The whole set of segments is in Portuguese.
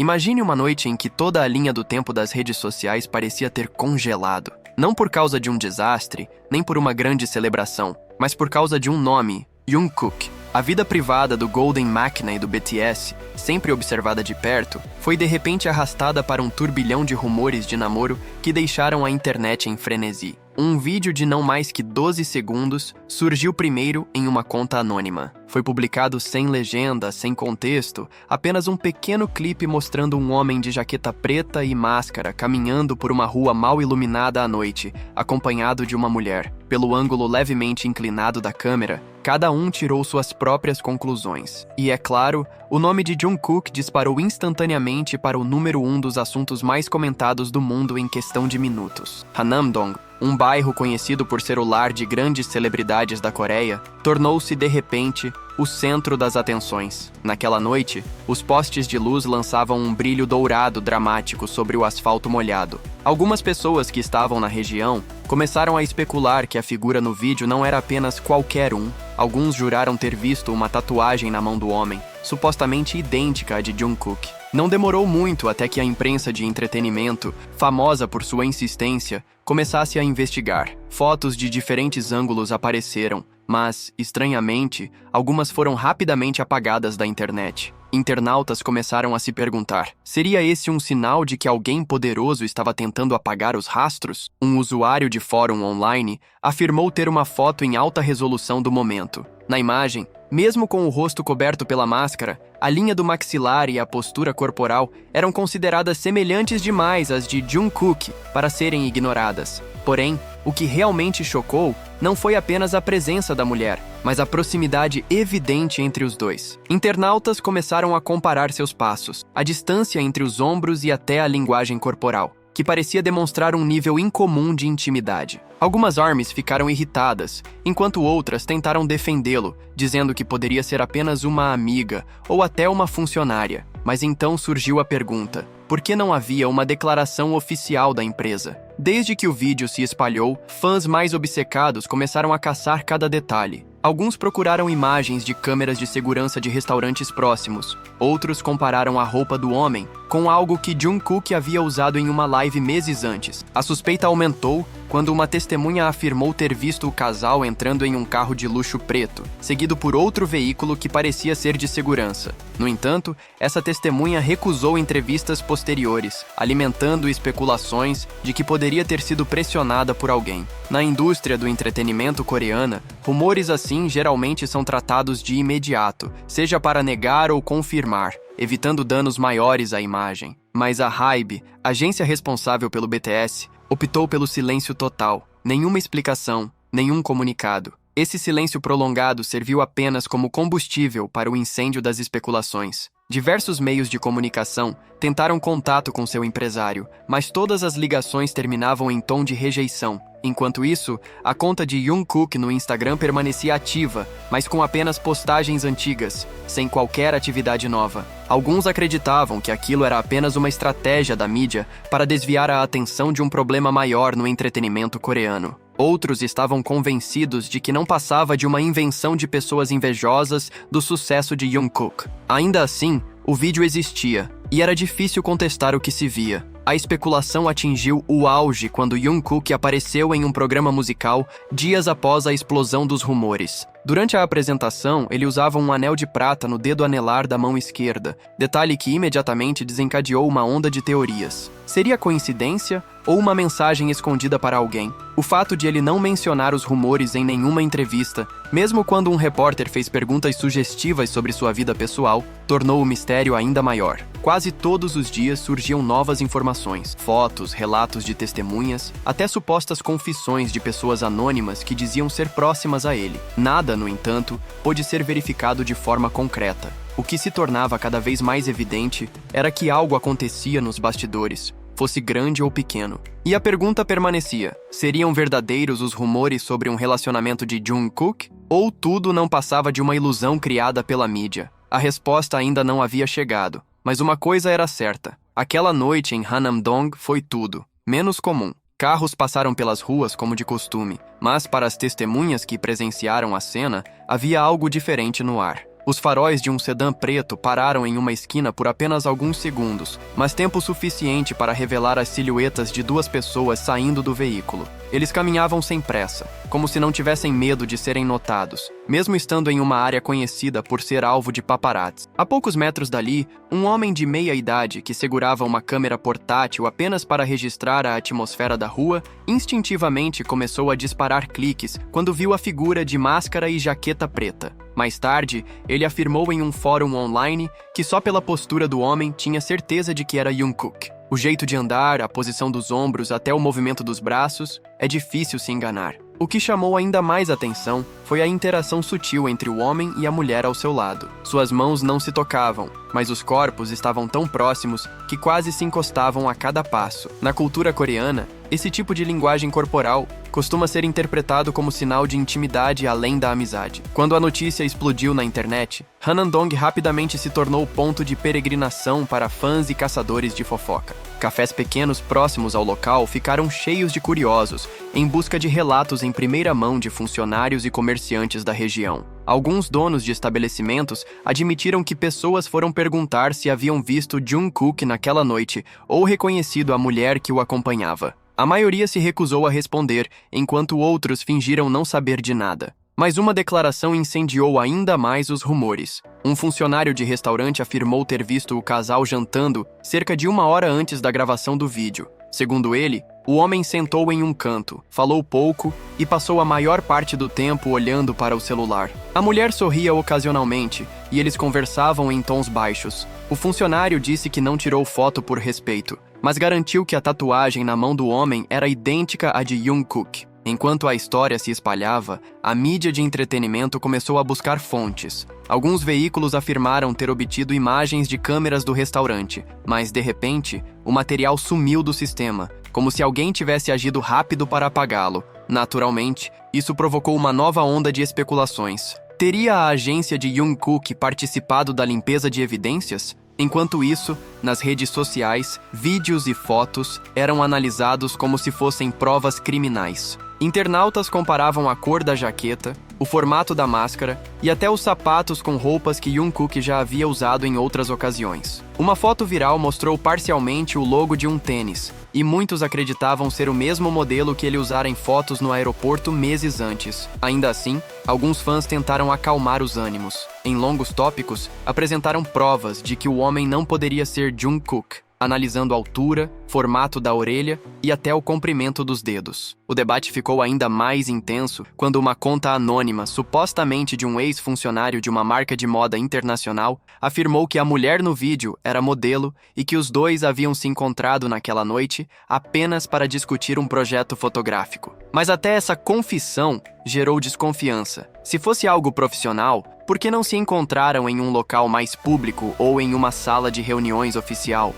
Imagine uma noite em que toda a linha do tempo das redes sociais parecia ter congelado. Não por causa de um desastre, nem por uma grande celebração, mas por causa de um nome, Jungkook. A vida privada do Golden Machina e do BTS, sempre observada de perto, foi de repente arrastada para um turbilhão de rumores de namoro que deixaram a internet em frenesi. Um vídeo de não mais que 12 segundos surgiu primeiro em uma conta anônima. Foi publicado sem legenda, sem contexto, apenas um pequeno clipe mostrando um homem de jaqueta preta e máscara caminhando por uma rua mal iluminada à noite, acompanhado de uma mulher. Pelo ângulo levemente inclinado da câmera, cada um tirou suas próprias conclusões. E é claro, o nome de Jungkook disparou instantaneamente para o número 1 dos assuntos mais comentados do mundo em questão de minutos. Hanamdong, um bairro conhecido por ser o lar de grandes celebridades da Coreia, tornou-se, de repente, o centro das atenções. Naquela noite, os postes de luz lançavam um brilho dourado dramático sobre o asfalto molhado. Algumas pessoas que estavam na região começaram a especular que a figura no vídeo não era apenas qualquer um. Alguns juraram ter visto uma tatuagem na mão do homem, supostamente idêntica à de Jungkook. Não demorou muito até que a imprensa de entretenimento, famosa por sua insistência, começasse a investigar. Fotos de diferentes ângulos apareceram, mas, estranhamente, algumas foram rapidamente apagadas da internet. Internautas começaram a se perguntar: seria esse um sinal de que alguém poderoso estava tentando apagar os rastros? Um usuário de fórum online afirmou ter uma foto em alta resolução do momento. Na imagem, mesmo com o rosto coberto pela máscara, a linha do maxilar e a postura corporal eram consideradas semelhantes demais às de Jungkook para serem ignoradas. Porém, o que realmente chocou não foi apenas a presença da mulher, mas a proximidade evidente entre os dois. Internautas começaram a comparar seus passos, a distância entre os ombros e até a linguagem corporal, que parecia demonstrar um nível incomum de intimidade. Algumas ARMYs ficaram irritadas, enquanto outras tentaram defendê-lo, dizendo que poderia ser apenas uma amiga ou até uma funcionária. Mas então surgiu a pergunta: por que não havia uma declaração oficial da empresa? Desde que o vídeo se espalhou, fãs mais obcecados começaram a caçar cada detalhe. Alguns procuraram imagens de câmeras de segurança de restaurantes próximos. Outros compararam a roupa do homem com algo que Jungkook havia usado em uma live meses antes. A suspeita aumentou quando uma testemunha afirmou ter visto o casal entrando em um carro de luxo preto, seguido por outro veículo que parecia ser de segurança. No entanto, essa testemunha recusou entrevistas posteriores, alimentando especulações de que poderia ter sido pressionada por alguém. Na indústria do entretenimento coreana, rumores assim geralmente são tratados de imediato, seja para negar ou confirmar, evitando danos maiores à imagem. Mas a HYBE, agência responsável pelo BTS, optou pelo silêncio total. Nenhuma explicação, nenhum comunicado. Esse silêncio prolongado serviu apenas como combustível para o incêndio das especulações. Diversos meios de comunicação tentaram contato com seu empresário, mas todas as ligações terminavam em tom de rejeição. Enquanto isso, a conta de Jungkook no Instagram permanecia ativa, mas com apenas postagens antigas, sem qualquer atividade nova. Alguns acreditavam que aquilo era apenas uma estratégia da mídia para desviar a atenção de um problema maior no entretenimento coreano. Outros estavam convencidos de que não passava de uma invenção de pessoas invejosas do sucesso de Jungkook. Ainda assim, o vídeo existia, e era difícil contestar o que se via. A especulação atingiu o auge quando Jungkook apareceu em um programa musical dias após a explosão dos rumores. Durante a apresentação, ele usava um anel de prata no dedo anelar da mão esquerda, detalhe que imediatamente desencadeou uma onda de teorias. Seria coincidência ou uma mensagem escondida para alguém? O fato de ele não mencionar os rumores em nenhuma entrevista, mesmo quando um repórter fez perguntas sugestivas sobre sua vida pessoal, tornou o mistério ainda maior. Quase todos os dias surgiam novas informações, fotos, relatos de testemunhas, até supostas confissões de pessoas anônimas que diziam ser próximas a ele. Nada, no entanto, pôde ser verificado de forma concreta. O que se tornava cada vez mais evidente era que algo acontecia nos bastidores, fosse grande ou pequeno. E a pergunta permanecia: seriam verdadeiros os rumores sobre um relacionamento de Jungkook? Ou tudo não passava de uma ilusão criada pela mídia? A resposta ainda não havia chegado. Mas uma coisa era certa: aquela noite em Hanamdong foi tudo menos comum. Carros passaram pelas ruas como de costume, mas para as testemunhas que presenciaram a cena, havia algo diferente no ar. Os faróis de um sedã preto pararam em uma esquina por apenas alguns segundos, mas tempo suficiente para revelar as silhuetas de duas pessoas saindo do veículo. Eles caminhavam sem pressa, como se não tivessem medo de serem notados, mesmo estando em uma área conhecida por ser alvo de paparazzi. A poucos metros dali, um homem de meia idade que segurava uma câmera portátil apenas para registrar a atmosfera da rua, instintivamente começou a disparar cliques quando viu a figura de máscara e jaqueta preta. Mais tarde, ele afirmou em um fórum online que só pela postura do homem tinha certeza de que era Jungkook. O jeito de andar, a posição dos ombros até o movimento dos braços, é difícil se enganar. O que chamou ainda mais atenção foi a interação sutil entre o homem e a mulher ao seu lado. Suas mãos não se tocavam, mas os corpos estavam tão próximos que quase se encostavam a cada passo. Na cultura coreana, esse tipo de linguagem corporal costuma ser interpretado como sinal de intimidade além da amizade. Quando a notícia explodiu na internet, Hanandong rapidamente se tornou ponto de peregrinação para fãs e caçadores de fofoca. Cafés pequenos próximos ao local ficaram cheios de curiosos, em busca de relatos em primeira mão de funcionários e comerciantes da região. Alguns donos de estabelecimentos admitiram que pessoas foram perguntar se haviam visto Jungkook naquela noite ou reconhecido a mulher que o acompanhava. A maioria se recusou a responder, enquanto outros fingiram não saber de nada. Mas uma declaração incendiou ainda mais os rumores. Um funcionário de restaurante afirmou ter visto o casal jantando cerca de 1 hora antes da gravação do vídeo. Segundo ele, o homem sentou em um canto, falou pouco e passou a maior parte do tempo olhando para o celular. A mulher sorria ocasionalmente e eles conversavam em tons baixos. O funcionário disse que não tirou foto por respeito, mas garantiu que a tatuagem na mão do homem era idêntica à de Jungkook. Enquanto a história se espalhava, a mídia de entretenimento começou a buscar fontes. Alguns veículos afirmaram ter obtido imagens de câmeras do restaurante, mas, de repente, o material sumiu do sistema, como se alguém tivesse agido rápido para apagá-lo. Naturalmente, isso provocou uma nova onda de especulações. Teria a agência de Jungkook participado da limpeza de evidências? Enquanto isso, nas redes sociais, vídeos e fotos eram analisados como se fossem provas criminais. Internautas comparavam a cor da jaqueta, o formato da máscara e até os sapatos com roupas que Jungkook já havia usado em outras ocasiões. Uma foto viral mostrou parcialmente o logo de um tênis, e muitos acreditavam ser o mesmo modelo que ele usara em fotos no aeroporto meses antes. Ainda assim, alguns fãs tentaram acalmar os ânimos. Em longos tópicos, apresentaram provas de que o homem não poderia ser Jungkook, analisando a altura, formato da orelha e até o comprimento dos dedos. O debate ficou ainda mais intenso quando uma conta anônima, supostamente de um ex-funcionário de uma marca de moda internacional, afirmou que a mulher no vídeo era modelo e que os dois haviam se encontrado naquela noite apenas para discutir um projeto fotográfico. Mas até essa confissão gerou desconfiança. Se fosse algo profissional, por que não se encontraram em um local mais público ou em uma sala de reuniões oficial?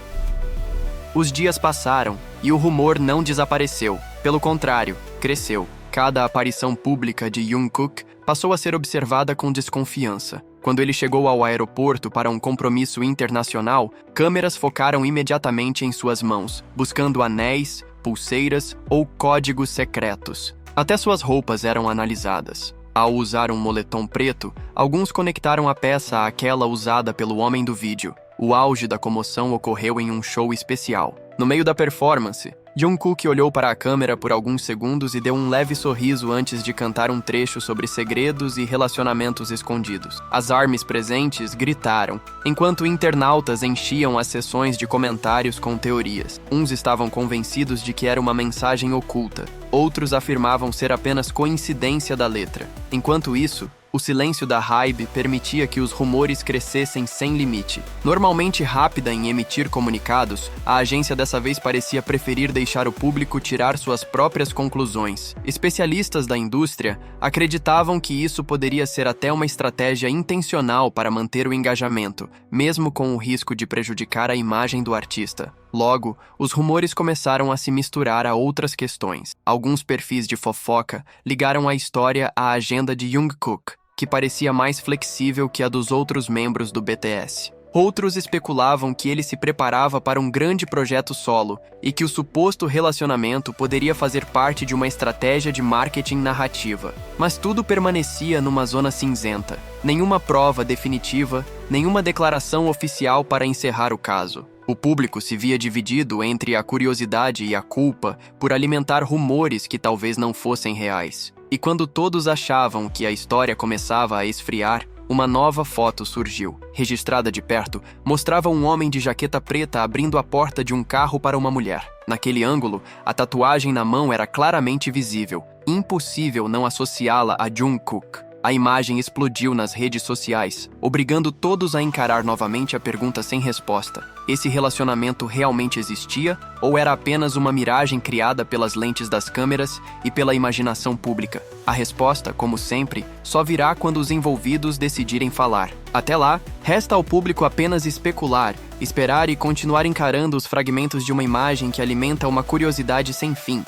Os dias passaram e o rumor não desapareceu. Pelo contrário, cresceu. Cada aparição pública de Jungkook passou a ser observada com desconfiança. Quando ele chegou ao aeroporto para um compromisso internacional, câmeras focaram imediatamente em suas mãos, buscando anéis, pulseiras ou códigos secretos. Até suas roupas eram analisadas. Ao usar um moletom preto, alguns conectaram a peça àquela usada pelo homem do vídeo. O auge da comoção ocorreu em um show especial. No meio da performance, Jungkook olhou para a câmera por alguns segundos e deu um leve sorriso antes de cantar um trecho sobre segredos e relacionamentos escondidos. As ARMYs presentes gritaram, enquanto internautas enchiam as sessões de comentários com teorias. Uns estavam convencidos de que era uma mensagem oculta, outros afirmavam ser apenas coincidência da letra. Enquanto isso, o silêncio da HYBE permitia que os rumores crescessem sem limite. Normalmente rápida em emitir comunicados, a agência dessa vez parecia preferir deixar o público tirar suas próprias conclusões. Especialistas da indústria acreditavam que isso poderia ser até uma estratégia intencional para manter o engajamento, mesmo com o risco de prejudicar a imagem do artista. Logo, os rumores começaram a se misturar a outras questões. Alguns perfis de fofoca ligaram a história à agenda de Jungkook, que parecia mais flexível que a dos outros membros do BTS. Outros especulavam que ele se preparava para um grande projeto solo e que o suposto relacionamento poderia fazer parte de uma estratégia de marketing narrativa. Mas tudo permanecia numa zona cinzenta. Nenhuma prova definitiva, nenhuma declaração oficial para encerrar o caso. O público se via dividido entre a curiosidade e a culpa por alimentar rumores que talvez não fossem reais. E quando todos achavam que a história começava a esfriar, uma nova foto surgiu. Registrada de perto, mostrava um homem de jaqueta preta abrindo a porta de um carro para uma mulher. Naquele ângulo, a tatuagem na mão era claramente visível. Impossível não associá-la a Jungkook. A imagem explodiu nas redes sociais, obrigando todos a encarar novamente a pergunta sem resposta. Esse relacionamento realmente existia ou era apenas uma miragem criada pelas lentes das câmeras e pela imaginação pública? A resposta, como sempre, só virá quando os envolvidos decidirem falar. Até lá, resta ao público apenas especular, esperar e continuar encarando os fragmentos de uma imagem que alimenta uma curiosidade sem fim.